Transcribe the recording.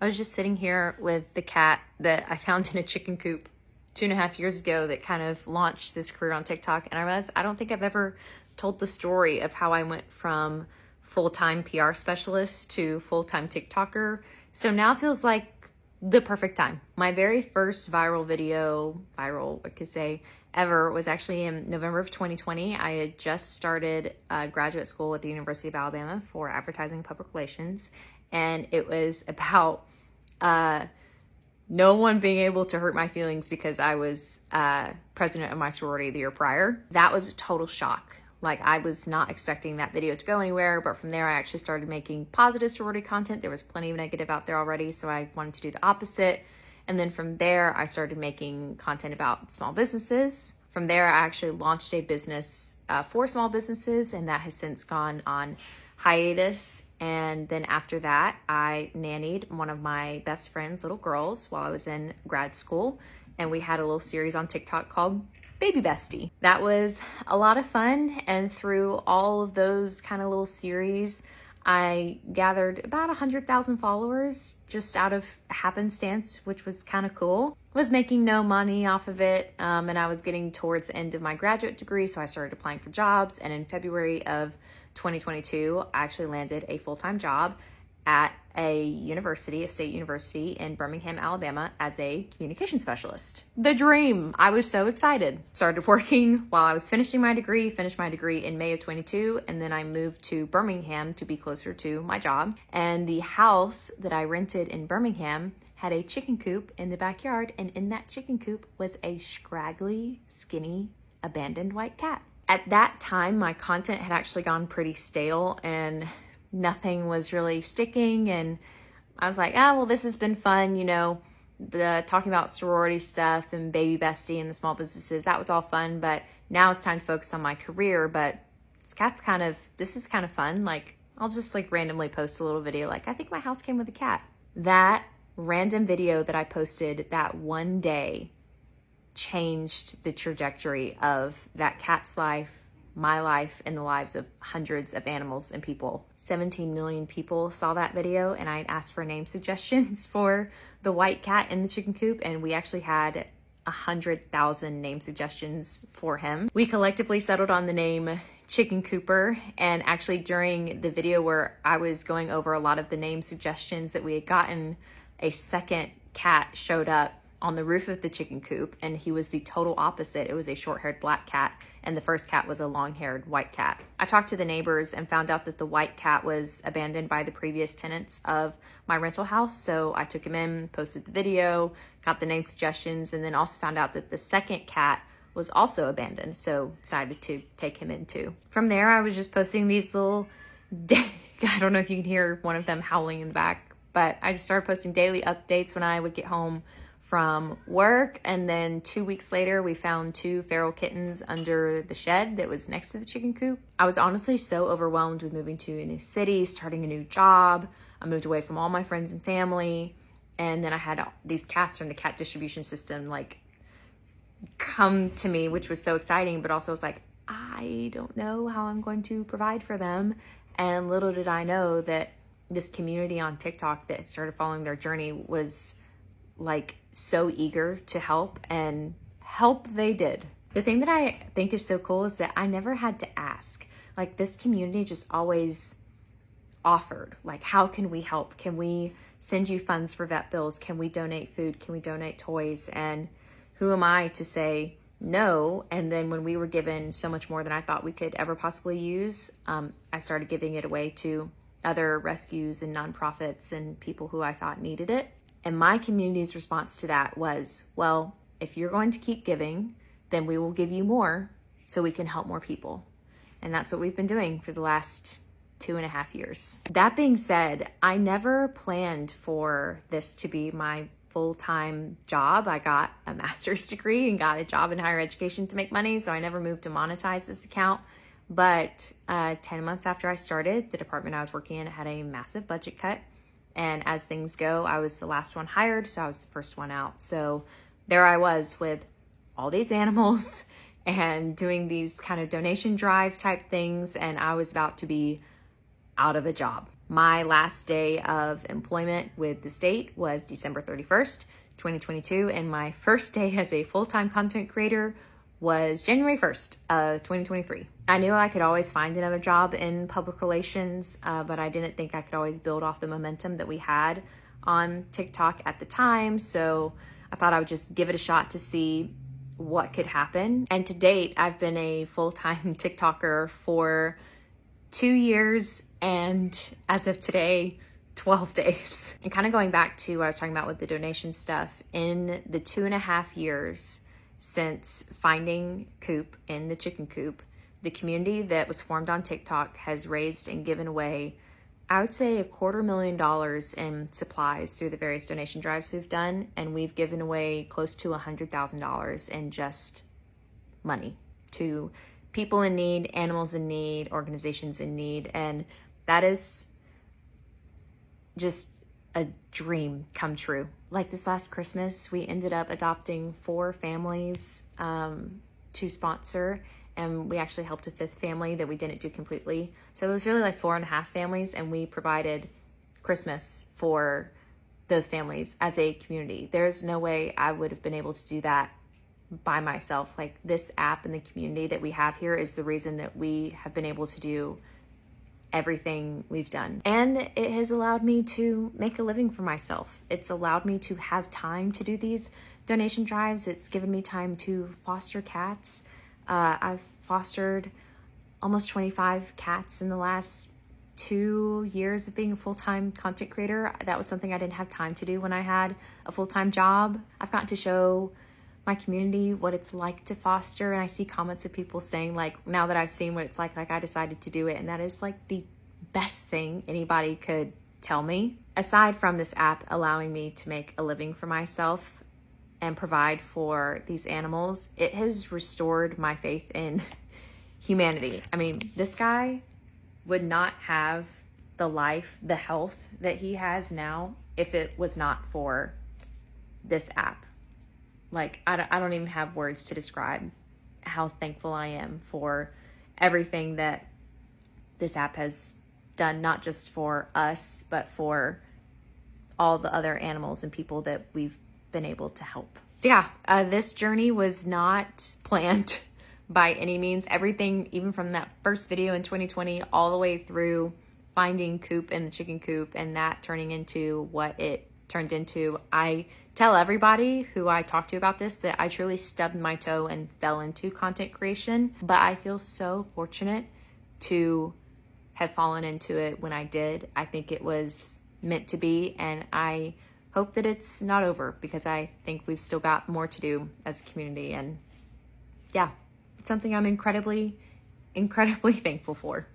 I was just sitting here with the cat that I found in a chicken coop 2.5 years ago that kind of launched this career on TikTok. And I realized I don't think I've ever told the story of how I went from full-time PR specialist to full-time TikToker. So now it feels like the perfect time. My very first viral, I could say, ever was actually in November of 2020. I had just started graduate school at the University of Alabama for advertising and public relations. And it was about no one being able to hurt my feelings because I was president of my sorority the year prior. That was a total shock. Like, I was not expecting that video to go anywhere, but from there I actually started making positive sorority content. There was plenty of negative out there already, so I wanted to do the opposite. And then from there, I started making content about small businesses. From there, I actually launched a business for small businesses, and that has since gone on hiatus. And then after that, I nannied one of my best friend's little girls while I was in grad school, and we had a little series on TikTok called Baby Bestie. That was a lot of fun, and through all of those kind of little series, I gathered about 100,000 followers just out of happenstance, which was kind of cool. Was making no money off of it, and I was getting towards the end of my graduate degree, so I started applying for jobs, and in February of 2022, I actually landed a full-time job at a state university in Birmingham, Alabama as a communication specialist. The dream! I was so excited. Started working while I was finished my degree in May of 22, and then I moved to Birmingham to be closer to my job. And the house that I rented in Birmingham had a chicken coop in the backyard, and in that chicken coop was a scraggly, skinny, abandoned white cat. At that time, my content had actually gone pretty stale and nothing was really sticking, and I was like, well, this has been fun, the talking about sorority stuff and Baby Bestie and the small businesses, that was all fun, but now it's time to focus on my career. But this is kind of fun. Like, I'll just randomly post a little video like, I think my house came with a cat. That random video that I posted that one day changed the trajectory of that cat's life, my life, and the lives of hundreds of animals and people. 17 million people saw that video, and I asked for name suggestions for the white cat in the chicken coop, and we actually had 100,000 name suggestions for him. We collectively settled on the name Chicken Cooper, and actually during the video where I was going over a lot of the name suggestions that we had gotten, a second cat showed up on the roof of the chicken coop, and he was the total opposite. It was a short-haired black cat, and the first cat was a long-haired white cat. I talked to the neighbors and found out that the white cat was abandoned by the previous tenants of my rental house, so I took him in, posted the video, got the name suggestions, and then also found out that the second cat was also abandoned, so decided to take him in too. From there, I was just posting these little I don't know if you can hear one of them howling in the back, but I just started posting daily updates when I would get home from work. And then 2 weeks later, we found 2 feral kittens under the shed that was next to the chicken coop. I was honestly so overwhelmed with moving to a new city, starting a new job. I moved away from all my friends and family. And then I had these cats from the cat distribution system come to me, which was so exciting, but also was like, I don't know how I'm going to provide for them. And little did I know that this community on TikTok that started following their journey was so eager to help, and help they did. The thing that I think is so cool is that I never had to ask. This community just always offered, how can we help? Can we send you funds for vet bills? Can we donate food? Can we donate toys? And who am I to say no? And then when we were given so much more than I thought we could ever possibly use, I started giving it away to other rescues and nonprofits and people who I thought needed it. And my community's response to that was, well, if you're going to keep giving, then we will give you more so we can help more people. And that's what we've been doing for the last 2.5 years. That being said, I never planned for this to be my full-time job. I got a master's degree and got a job in higher education to make money, so I never moved to monetize this account. But 10 months after I started, the department I was working in had a massive budget cut. And as things go, I was the last one hired, so I was the first one out. So there I was with all these animals and doing these kind of donation drive type things, and I was about to be out of a job. My last day of employment with the state was December 31st, 2022, and my first day as a full-time content creator was January 1st of 2023. I knew I could always find another job in public relations, but I didn't think I could always build off the momentum that we had on TikTok at the time. So I thought I would just give it a shot to see what could happen. And to date, I've been a full-time TikToker for 2 years, and as of today, 12 days. And kind of going back to what I was talking about with the donation stuff, in the 2.5 years since finding Coop in the chicken coop, the community that was formed on TikTok has raised and given away, I would say, $250,000 in supplies through the various donation drives we've done. And we've given away close to $100,000 in just money to people in need, animals in need, organizations in need. And that is just a dream come true. Like this last Christmas, we ended up adopting 4 families to sponsor, and we actually helped a 5th family that we didn't do completely. So it was really like 4.5 families, and we provided Christmas for those families as a community. There's no way I would have been able to do that by myself. Like, this app and the community that we have here is the reason that we have been able to do everything we've done. And it has allowed me to make a living for myself. It's allowed me to have time to do these donation drives. It's given me time to foster cats. I've fostered almost 25 cats in the last 2 years of being a full-time content creator. That was something I didn't have time to do when I had a full-time job. I've gotten to show my community what it's like to foster, and I see comments of people saying, like, now that I've seen what it's like I decided to do it. And that is like the best thing anybody could tell me. Aside from this app allowing me to make a living for myself and provide for these animals, it has restored my faith in humanity. I mean, this guy would not have the life, the health that he has now if it was not for this app. Like, I don't even have words to describe how thankful I am for everything that this app has done, not just for us, but for all the other animals and people that we've been able to help. So yeah, this journey was not planned by any means. Everything, even from that first video in 2020 all the way through finding Coop in the chicken coop and that turning into what it turned into. I tell everybody who I talk to about this that I truly stubbed my toe and fell into content creation, but I feel so fortunate to have fallen into it when I did. I think it was meant to be, and I hope that it's not over, because I think we've still got more to do as a community. And yeah, it's something I'm incredibly thankful for.